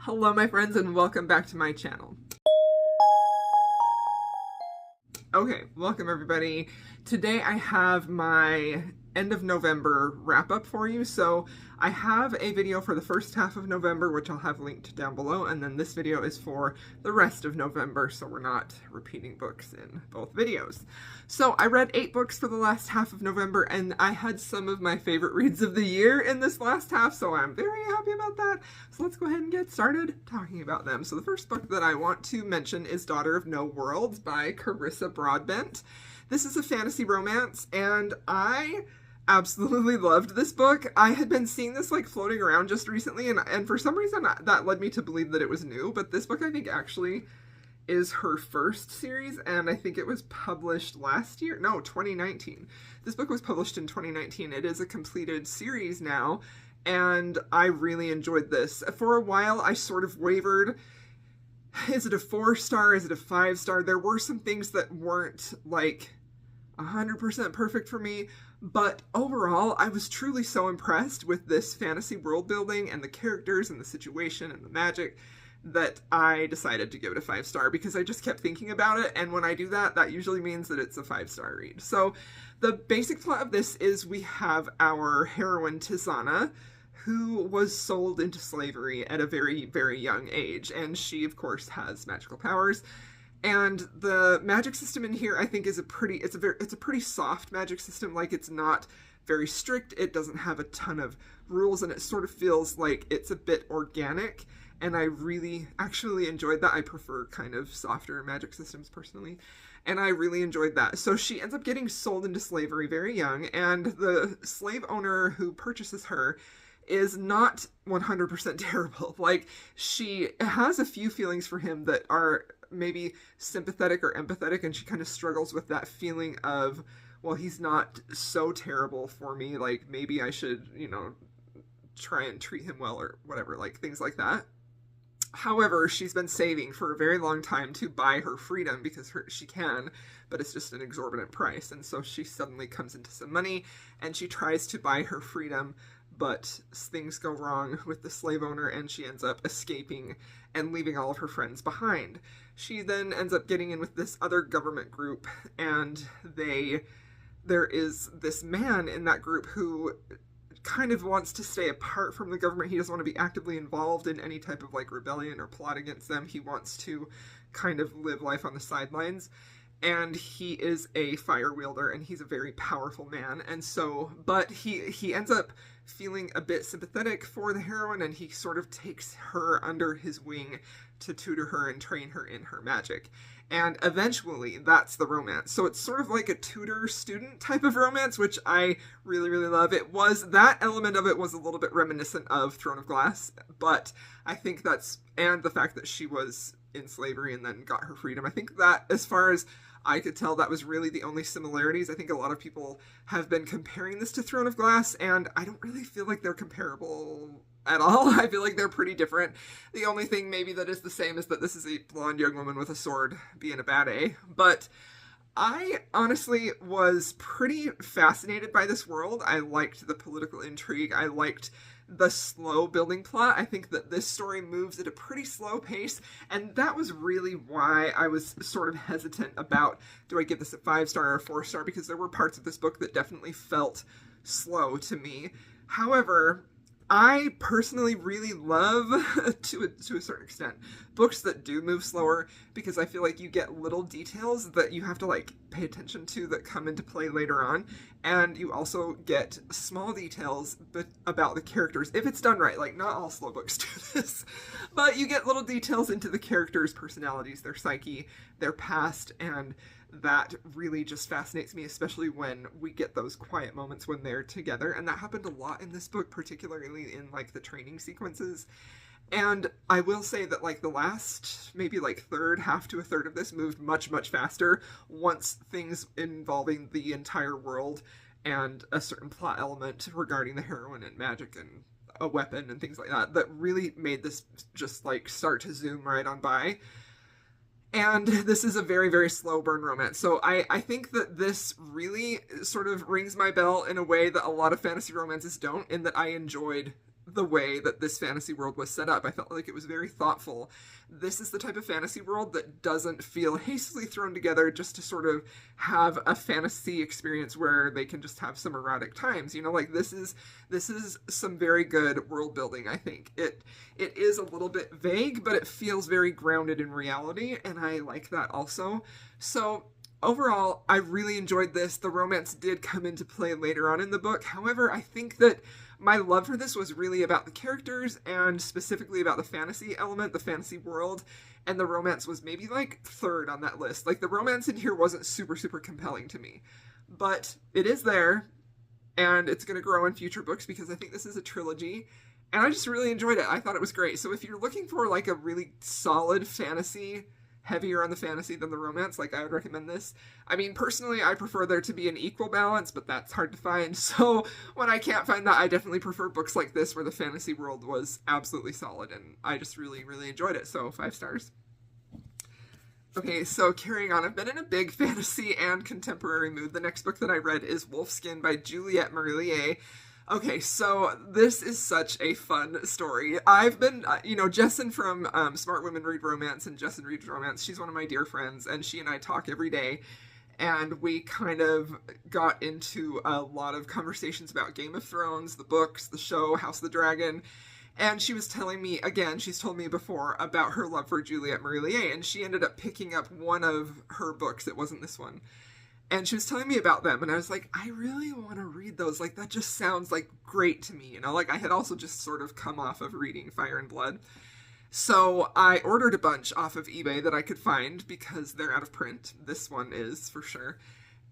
Hello my friends and welcome back to my channel. Okay, welcome everybody. Today I have my end of November wrap up for you. So I have a video for the first half of November, which I'll have linked down below, and then this video is for the rest of November, so we're not repeating books in both videos. So I read 8 books for the last half of November, and I had some of my favorite reads of the year in this last half, so I'm very happy about that. So let's go ahead and get started talking about them. So the first book that I want to mention is Daughter of No Worlds by Carissa Broadbent. This is a fantasy romance, and I absolutely loved this book. I had been seeing this like floating around just recently, and for some reason that led me to believe that it was new, but this book I think actually is her first series, and I think it was published last year. No, 2019. This book was published in 2019. It is a completed series now, and I really enjoyed this. For a while, I sort of wavered. Is it a 4-star? Is it a 5-star? There were some things that weren't like 100% perfect for me, but overall, I was truly so impressed with this fantasy world building and the characters and the situation and the magic that I decided to give it a 5-star because I just kept thinking about it, and when I do that, that usually means that it's a 5-star read. So the basic plot of this is we have our heroine Tizana, who was sold into slavery at a very, very young age, and she, of course, has magical powers. And the magic system in here, I think, is it's a pretty soft magic system. Like, it's not very strict. It doesn't have a ton of rules, and it sort of feels like it's a bit organic. And I really actually enjoyed that. I prefer kind of softer magic systems personally. And I really enjoyed that. So she ends up getting sold into slavery very young, and the slave owner who purchases her is not 100% terrible. Like, she has a few feelings for him that are maybe sympathetic or empathetic, and she kind of struggles with that feeling of, well, he's not so terrible for me, like, maybe I should, try and treat him well or whatever, like, things like that. However, she's been saving for a very long time to buy her freedom because she can, but it's just an exorbitant price. And so she suddenly comes into some money and she tries to buy her freedom, but things go wrong with the slave owner and she ends up escaping and leaving all of her friends behind. She then ends up getting in with this other government group, and there is this man in that group who kind of wants to stay apart from the government. He doesn't want to be actively involved in any type of like rebellion or plot against them. He wants to kind of live life on the sidelines. And he is a fire wielder, and he's a very powerful man. And so, but he ends up feeling a bit sympathetic for the heroine, and he sort of takes her under his wing to tutor her and train her in her magic. And eventually, that's the romance. So it's sort of like a tutor-student type of romance, which I really, really love. That element of it was a little bit reminiscent of Throne of Glass, but I think and the fact that she was in slavery and then got her freedom, I think that, as far as I could tell, that was really the only similarities. I think a lot of people have been comparing this to Throne of Glass, and I don't really feel like they're comparable at all. I feel like they're pretty different. The only thing maybe that is the same is that this is a blonde young woman with a sword being a bad A. But I honestly was pretty fascinated by this world. I liked the political intrigue. I liked the slow building plot. I think that this story moves at a pretty slow pace, and that was really why I was sort of hesitant about, do I give this a 5-star or a 4-star, because there were parts of this book that definitely felt slow to me. However, I personally really love, to a certain extent, books that do move slower, because I feel like you get little details that you have to like pay attention to that come into play later on, and you also get small details about the characters, if it's done right. Like, not all slow books do this, but you get little details into the characters' personalities, their psyche, their past, and that really just fascinates me, especially when we get those quiet moments when they're together. And that happened a lot in this book, particularly in like the training sequences. And I will say that like the last maybe like half to a third of this moved much, much faster once things involving the entire world and a certain plot element regarding the heroine and magic and a weapon and things like that really made this just like start to zoom right on by. And this is a very, very slow burn romance. So I think that this really sort of rings my bell in a way that a lot of fantasy romances don't, in that I enjoyed the way that this fantasy world was set up. I felt like it was very thoughtful. This is the type of fantasy world that doesn't feel hastily thrown together just to sort of have a fantasy experience where they can just have some erratic times. You know, like this is some very good world building, I think. It is a little bit vague, but it feels very grounded in reality, and I like that also. So overall, I really enjoyed this. The romance did come into play later on in the book. However, I think that my love for this was really about the characters and specifically about the fantasy element, the fantasy world, and the romance was maybe like third on that list. Like the romance in here wasn't super, super compelling to me, but it is there, and it's going to grow in future books because I think this is a trilogy, and I just really enjoyed it. I thought it was great. So if you're looking for like a really solid fantasy, heavier on the fantasy than the romance, like I would recommend this. I mean, personally, I prefer there to be an equal balance, but that's hard to find. So when I can't find that, I definitely prefer books like this where the fantasy world was absolutely solid, and I just really, really enjoyed it. So 5 stars. Okay, so carrying on, I've been in a big fantasy and contemporary mood. The next book that I read is Wolfskin by Juliette Marillier. Okay, so this is such a fun story. I've been, Jessin from Smart Women Read Romance and Jessin Reads Romance, she's one of my dear friends, and she and I talk every day, and we kind of got into a lot of conversations about Game of Thrones, the books, the show, House of the Dragon, and she was telling me, again, she's told me before, about her love for Juliette Marillier, and she ended up picking up one of her books, it wasn't this one, and she was telling me about them, and I was like, I really want to read those. Like, that just sounds, like, great to me, you know? Like, I had also just sort of come off of reading Fire and Blood. So I ordered a bunch off of eBay that I could find because they're out of print. This one is, for sure.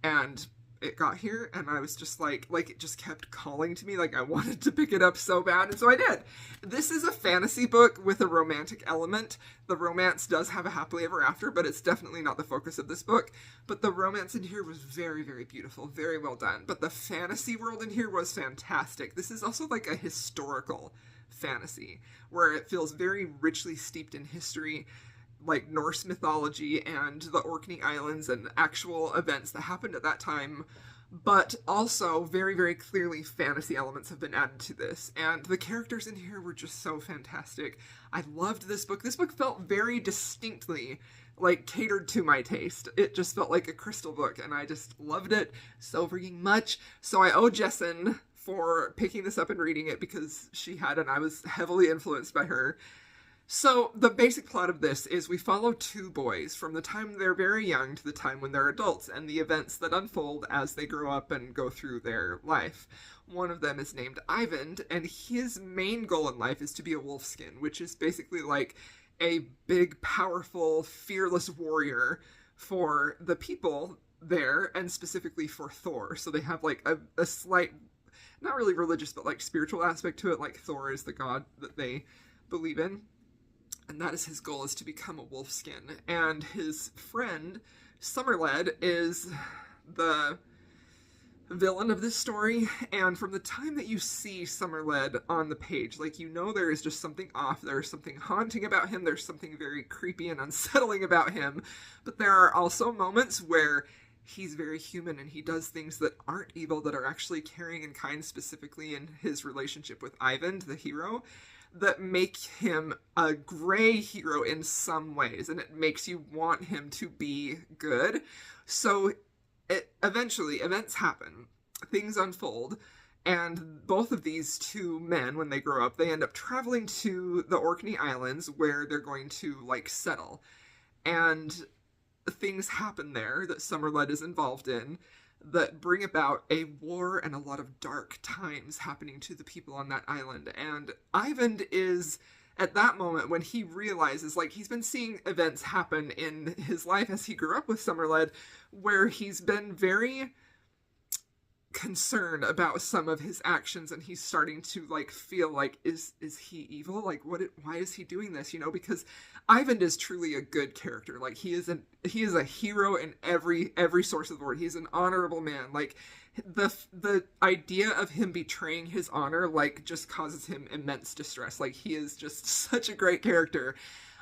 And it got here, and I was just like, it just kept calling to me. Like, I wanted to pick it up so bad, and so I did. This is a fantasy book with a romantic element. The romance does have a happily ever after, but it's definitely not the focus of this book. But the romance in here was very, very beautiful, very well done. But the fantasy world in here was fantastic. This is also like a historical fantasy, where it feels very richly steeped in history, like Norse mythology and the Orkney Islands and actual events that happened at that time, but also very, very clearly fantasy elements have been added to this, and the characters in here were just so fantastic. I loved this book. This book felt very distinctly like catered to my taste. It just felt like a crystal book, and I just loved it so freaking much. So I owe Jessin for picking this up and reading it because she had, and I was heavily influenced by her. So the basic plot of this is we follow 2 boys from the time they're very young to the time when they're adults and the events that unfold as they grow up and go through their life. One of them is named Ivan, and his main goal in life is to be a wolfskin, which is basically like a big, powerful, fearless warrior for the people there, and specifically for Thor. So they have like a slight, not really religious, but like spiritual aspect to it, like Thor is the god that they believe in. And that is his goal, is to become a wolfskin. And his friend, Summerled, is the villain of this story. And from the time that you see Summerled on the page, like, you know there is just something off. There's something haunting about him. There's something very creepy and unsettling about him. But there are also moments where he's very human and he does things that aren't evil, that are actually caring and kind, specifically in his relationship with Ivan, the hero, that make him a gray hero in some ways, and it makes you want him to be good. So eventually events happen, things unfold, and both of these 2 men, when they grow up, they end up traveling to the Orkney Islands where they're going to like settle, and things happen there that Summerled is involved in that bring about a war and a lot of dark times happening to the people on that island. And Ivan is, at that moment, when he realizes, like, he's been seeing events happen in his life as he grew up with Summerled, where he's been very concerned about some of his actions, and he's starting to like feel like, is he evil? Like, why is he doing this? You know, because Ivan is truly a good character. Like, he is a hero in every source of the word. He's an honorable man. Like, the idea of him betraying his honor, like, just causes him immense distress. Like, he is just such a great character.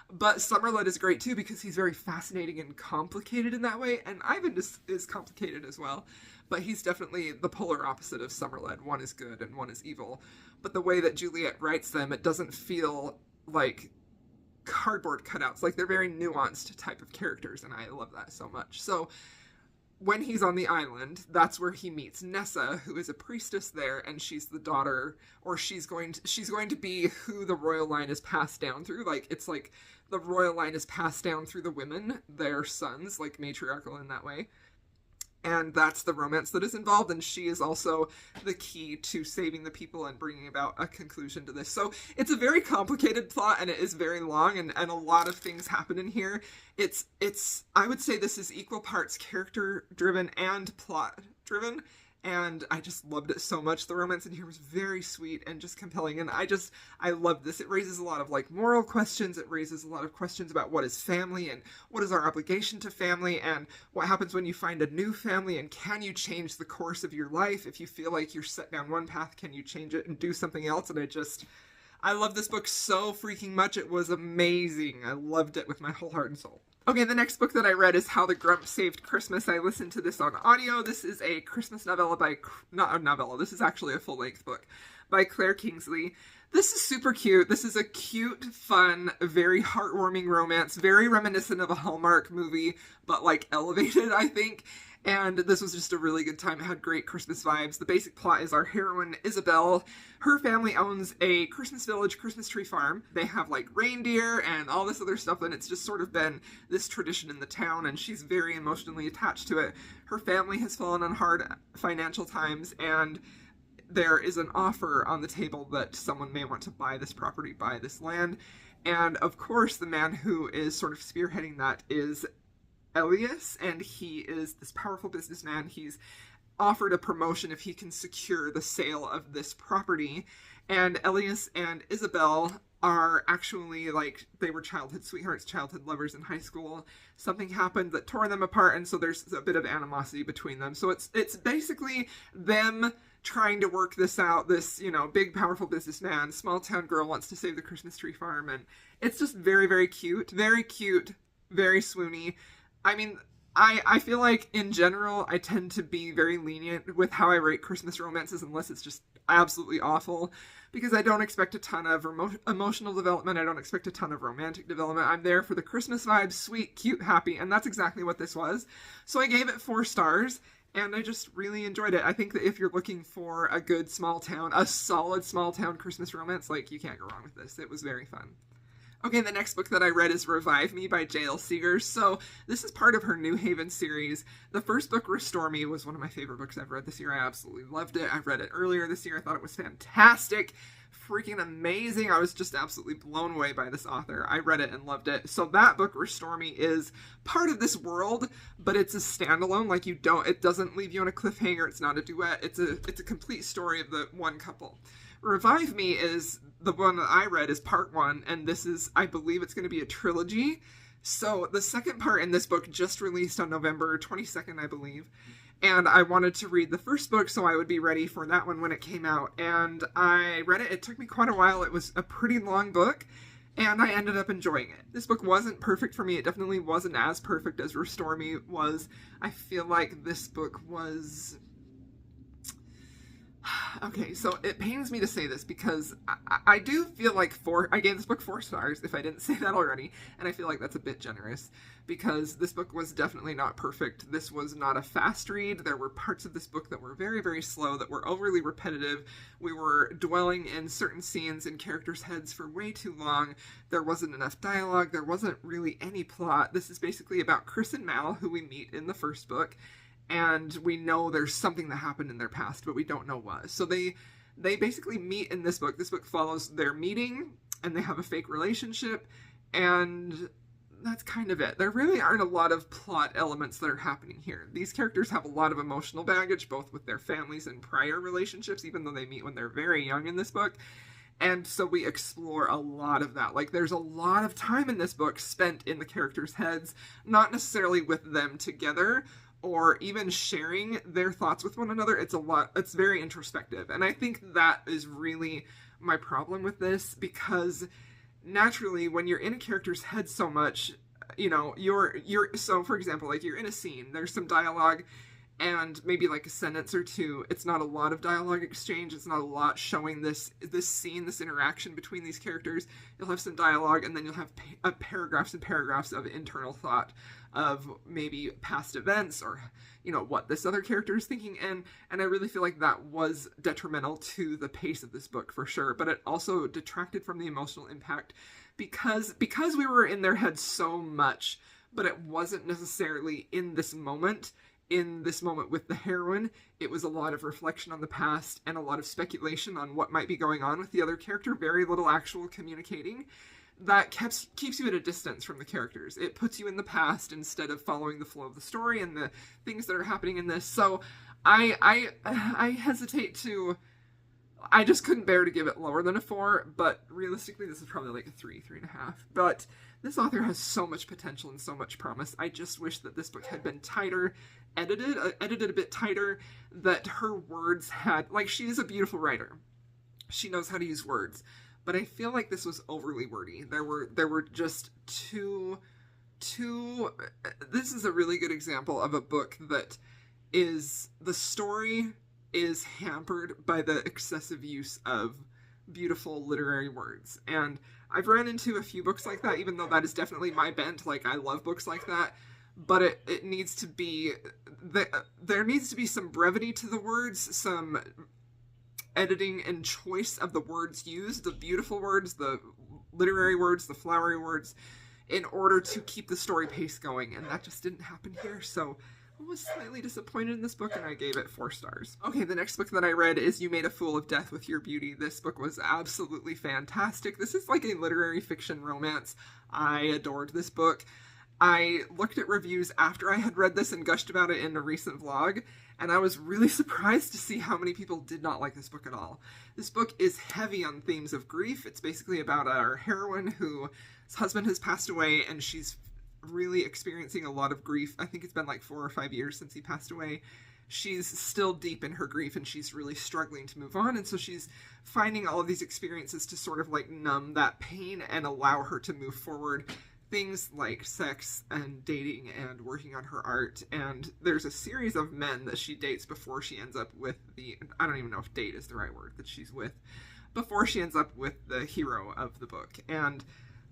But Summerled is great too because he's very fascinating and complicated in that way, and Ivan is complicated as well. But he's definitely the polar opposite of Summerled. One is good and one is evil. but the way that Juliet writes them, it doesn't feel like cardboard cutouts. Like, they're very nuanced type of characters, and I love that so much. So when he's on the island, that's where he meets Nessa, who is a priestess there, and she's the daughter, or she's going to be who the royal line is passed down through. Like, it's like the royal line is passed down through the women, their sons, like matriarchal in that way. And that's the romance that is involved, and she is also the key to saving the people and bringing about a conclusion to this. So it's a very complicated plot, and it is very long, and a lot of things happen in here. It's I would say this is equal parts character-driven and plot-driven, and I just loved it so much. The romance in here was very sweet and just compelling, and I love this. It raises a lot of, like, moral questions. It raises a lot of questions about what is family, and what is our obligation to family, and what happens when you find a new family, and can you change the course of your life? If you feel like you're set down one path, can you change it and do something else? And I love this book so freaking much. It was amazing. I loved it with my whole heart and soul. Okay, the next book that I read is How the Grump Saved Christmas. I listened to this on audio. This is a Christmas novella not a novella, this is actually a full-length book by Claire Kingsley. This is super cute. This is a cute, fun, very heartwarming romance, very reminiscent of a Hallmark movie, but, like, elevated, I think. And this was just a really good time. It had great Christmas vibes. The basic plot is our heroine, Isabel. Her family owns a Christmas village, Christmas tree farm. They have, like, reindeer and all this other stuff, and it's just sort of been this tradition in the town, and she's very emotionally attached to it. Her family has fallen on hard financial times, and there is an offer on the table that someone may want to buy this property, buy this land. And, of course, the man who is sort of spearheading that is Elias, and he is this powerful businessman. He's offered a promotion if he can secure the sale of this property. And Elias and Isabel are actually, like, they were childhood sweethearts, childhood lovers in high school. Something happened that tore them apart, and so there's a bit of animosity between them. So it's basically them trying to work this out. This, you know, big, powerful businessman, small town girl wants to save the Christmas tree farm, and it's just very, very cute, very swoony. I mean, I feel like, in general, I tend to be very lenient with how I rate Christmas romances, unless it's just absolutely awful, because I don't expect a ton of emotional development. I don't expect a ton of romantic development. I'm there for the Christmas vibes, sweet, cute, happy, and that's exactly what this was. So I gave it 4 stars, and I just really enjoyed it. I think that if you're looking for a good a solid small town Christmas romance, like, you can't go wrong with this. It was very fun. Okay, the next book that I read is Revive Me by J.L. Seegers. So this is part of her New Haven series. The first book, Restore Me, was one of my favorite books I've read this year. I absolutely loved it. I read it earlier this year. I thought it was fantastic. Freaking amazing. I was just absolutely blown away by this author. I read it and loved it. So that book, Restore Me, is part of this world, but it's a standalone. Like, it doesn't leave you on a cliffhanger. It's not a duet. It's a complete story of the one couple. Revive Me is the one that I read is part 1, and this is, I believe it's going to be a trilogy. So the second part in this book just released on November 22nd, I believe. And I wanted to read the first book so I would be ready for that one when it came out. And I read it. It took me quite a while. It was a pretty long book, and I ended up enjoying it. This book wasn't perfect for me. It definitely wasn't as perfect as Restore Me was. I feel like this book was... Okay, so it pains me to say this because I do feel like I gave this book 4 stars, if I didn't say that already, and I feel like that's a bit generous because this book was definitely not perfect. This was not a fast read. There were parts of this book that were very, very slow, that were overly repetitive. We were dwelling in certain scenes in characters' heads for way too long. There wasn't enough dialogue. There wasn't really any plot. This is basically about Chris and Mal, who we meet in the first book. And we know there's something that happened in their past, but we don't know what. So they basically meet in this book. This book follows their meeting, and they have a fake relationship, and that's kind of it. There really aren't a lot of plot elements that are happening here. These characters have a lot of emotional baggage, both with their families and prior relationships, even though they meet when they're very young in this book. And so we explore a lot of that. Like, there's a lot of time in this book spent in the characters' heads, not necessarily with them together, or even sharing their thoughts with one another. It's very introspective. And I think that is really my problem with this, because naturally, when you're in a character's head so much, you know, so for example, like, you're in a scene, there's some dialogue, and maybe like a sentence or two. It's not a lot of dialogue exchange. It's not a lot showing this scene, this interaction between these characters. You'll have some dialogue, and then you'll have paragraphs and paragraphs of internal thought of maybe past events, or what this other character is thinking. And I really feel like that was detrimental to the pace of this book for sure, but it also detracted from the emotional impact because we were in their heads so much, but it wasn't necessarily in this moment with the heroine. It was a lot of reflection on the past and a lot of speculation on what might be going on with the other character, very little actual communicating. That keeps you at a distance from the characters. It puts you in the past instead of following the flow of the story and the things that are happening in this. So I hesitate to... I just couldn't bear to give it lower than a 4, but realistically this is probably like a 3.5. But this author has so much potential and so much promise. I just wish that this book had been tighter, edited a bit tighter, that her words had... Like, she is a beautiful writer. She knows how to use words. But I feel like this was overly wordy. There were just too... This is a really good example of a book that is... The story is hampered by the excessive use of beautiful literary words. And I've run into a few books like that, even though that is definitely my bent. Like, I love books like that. But it needs to be... There needs to be some brevity to the words, some editing and choice of the words used, the beautiful words, the literary words, the flowery words, in order to keep the story pace going, and that just didn't happen here. So I was slightly disappointed in this book, and I gave it 4 stars. Okay, the next book that I read is You Made a Fool of Death with Your Beauty. This book was absolutely fantastic. This is like a literary fiction romance. I adored this book. I looked at reviews after I had read this and gushed about it in a recent vlog, and I was really surprised to see how many people did not like this book at all. This book is heavy on themes of grief. It's basically about our heroine whose husband has passed away, and she's really experiencing a lot of grief. I think it's been like 4 or 5 years since he passed away. She's still deep in her grief, and she's really struggling to move on, and so she's finding all of these experiences to sort of like numb that pain and allow her to move forward. Things like sex and dating and working on her art, and there's a series of men that she dates before she ends up with I don't even know if date is the right word, that she's with, before she ends up with the hero of the book. And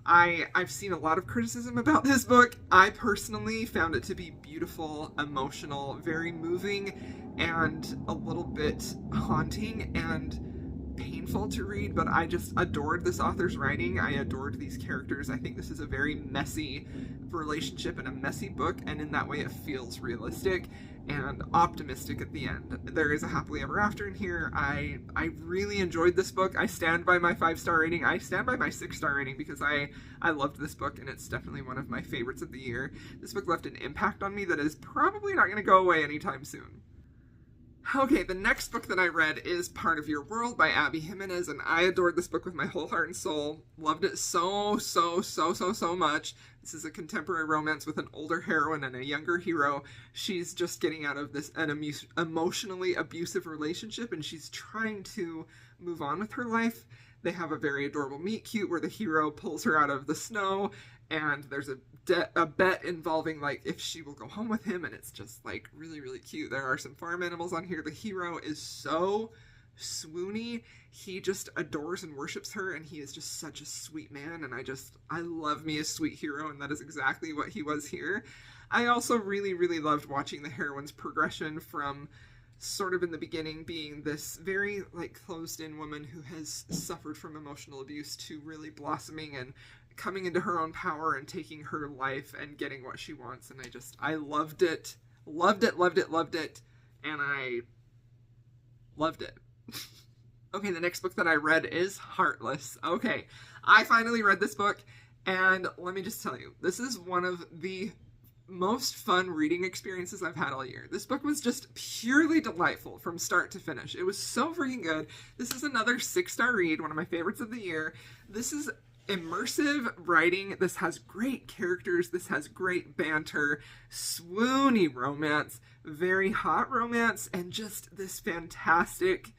I've seen a lot of criticism about this book. I personally found it to be beautiful, emotional, very moving, and a little bit haunting and painful to read, but I just adored this author's writing. I adored these characters. I think this is a very messy relationship and a messy book, and in that way it feels realistic and optimistic at the end. There is a happily ever after in here. I really enjoyed this book. I stand by my 5-star rating. I stand by my 6-star rating because I loved this book, and it's definitely one of my favorites of the year. This book left an impact on me that is probably not going to go away anytime soon. Okay, the next book that I read is Part of Your World by Abby Jimenez, and I adored this book with my whole heart and soul. Loved it so much. This is a contemporary romance with an older heroine and a younger hero. She's just getting out of an emotionally abusive relationship, and she's trying to move on with her life. They have a very adorable meet-cute where the hero pulls her out of the snow, and there's a bet involving like if she will go home with him, and it's just like really cute. There are some farm animals on here. The hero is so swoony. He just adores and worships her, and he is just such a sweet man, and I love me a sweet hero, and that is exactly what he was here. I also really loved watching the heroine's progression from sort of in the beginning being this very like closed-in woman who has suffered from emotional abuse to really blossoming and coming into her own power and taking her life and getting what she wants. And I loved it, and I loved it. Okay, the next book that I read is Heartless. Okay, I finally read this book, and let me just tell you, this is one of the most fun reading experiences I've had all year. This book was just purely delightful from start to finish. It was so freaking good. This is another 6-star read, one of my favorites of the year. This is immersive writing. This has great characters. This has great banter, swoony romance, very hot romance, and just this fantastic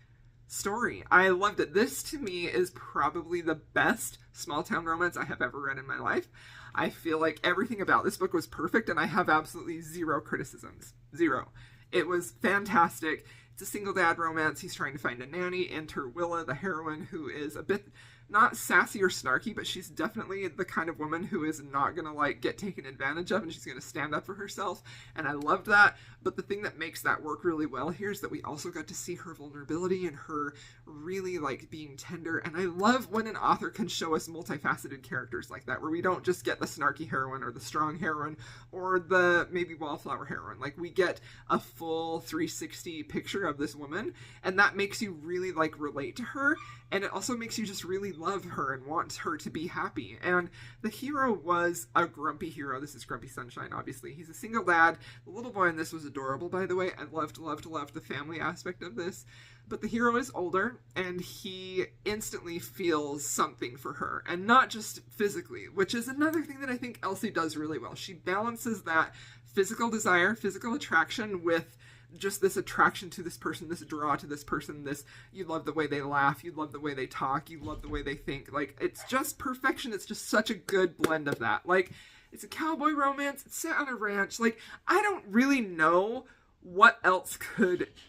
story. I loved it. This to me is probably the best small town romance I have ever read in my life. I feel like everything about this book was perfect, and I have absolutely zero criticisms. Zero. It was fantastic. It's a single dad romance. He's trying to find a nanny. Enter Willa, the heroine, who is a bit not sassy or snarky, but she's definitely the kind of woman who is not gonna like get taken advantage of, and she's gonna stand up for herself. And I loved that. But the thing that makes that work really well here is that we also got to see her vulnerability and her really like being tender. And I love when an author can show us multifaceted characters like that, where we don't just get the snarky heroine or the strong heroine or the maybe wallflower heroine. Like, we get a full 360 picture of this woman, and that makes you really like relate to her, and it also makes you just really love her and want her to be happy. And the hero was a grumpy hero. This is Grumpy Sunshine, obviously. He's a single dad. The little boy in this was adorable, by the way. I loved the family aspect of this. But the hero is older, and he instantly feels something for her, and not just physically, which is another thing that I think Elsie does really well. She balances that physical desire, physical attraction, with just this attraction to this person, this draw to this person, this, you love the way they laugh, you love the way they talk, you love the way they think. Like, it's just perfection. It's just such a good blend of that. Like, it's a cowboy romance, it's set on a ranch. Like, I don't really know what else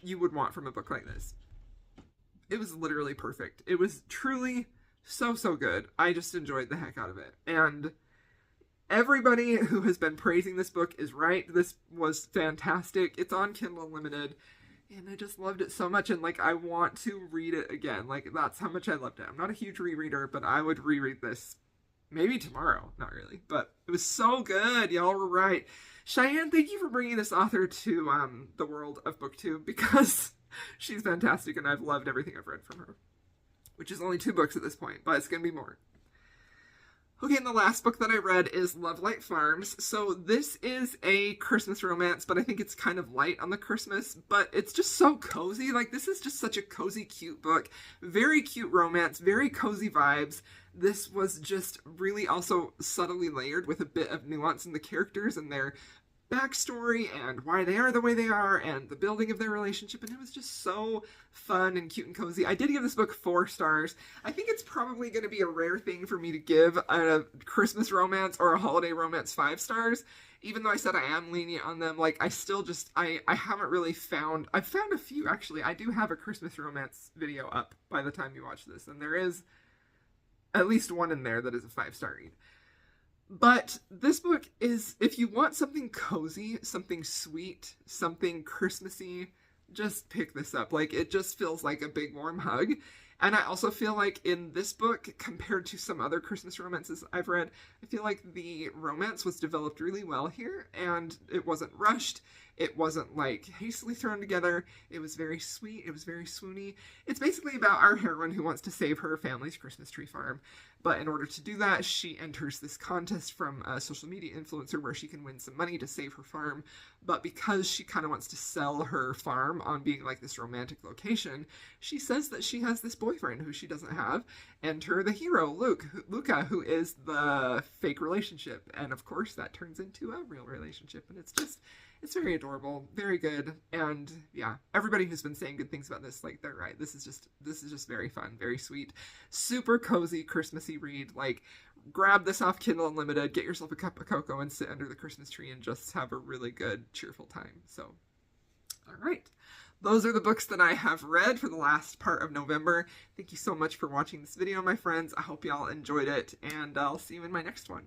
you would want from a book like this. It was literally perfect. It was truly so good. I just enjoyed the heck out of it. And everybody who has been praising this book is right. This was fantastic. It's on Kindle Unlimited, and I just loved it so much, and like, I want to read it again. Like, that's how much I loved it. I'm not a huge rereader, but I would reread this maybe tomorrow. Not really, but it was so good. Y'all were right. Cheyenne, thank you for bringing this author to the world of BookTube, because she's fantastic, and I've loved everything I've read from her, which is only 2 books at this point, but it's gonna be more. Okay, and the last book that I read is Lovelight Farms. So this is a Christmas romance, but I think it's kind of light on the Christmas, but it's just so cozy. Like, this is just such a cozy, cute book. Very cute romance, very cozy vibes. This was just really also subtly layered with a bit of nuance in the characters and their backstory and why they are the way they are and the building of their relationship, and it was just so fun and cute and cozy. I did give this book 4 stars. I think it's probably going to be a rare thing for me to give a Christmas romance or a holiday romance 5 stars, even though I said I am lenient on them. Like, I still just, I haven't really found, I've found a few actually. I do have a Christmas romance video up by the time you watch this, and there is at least one in there that is a 5-star read. But this book is, if you want something cozy, something sweet, something Christmassy, just pick this up. Like, it just feels like a big warm hug. And I also feel like in this book, compared to some other Christmas romances I've read, I feel like the romance was developed really well here, and it wasn't rushed. It wasn't, like, hastily thrown together. It was very sweet. It was very swoony. It's basically about our heroine who wants to save her family's Christmas tree farm. But in order to do that, she enters this contest from a social media influencer where she can win some money to save her farm. But because she kind of wants to sell her farm on being like this romantic location, she says that she has this boyfriend who she doesn't have. Enter the hero, Luca, who is the fake relationship. And of course, that turns into a real relationship. And it's very adorable, very good, and yeah, everybody who's been saying good things about this, like, they're right. This is just very fun, very sweet, super cozy, Christmassy read. Like, grab this off Kindle Unlimited, get yourself a cup of cocoa, and sit under the Christmas tree and just have a really good, cheerful time. So, all right. Those are the books that I have read for the last part of November. Thank you so much for watching this video, my friends. I hope y'all enjoyed it, and I'll see you in my next one.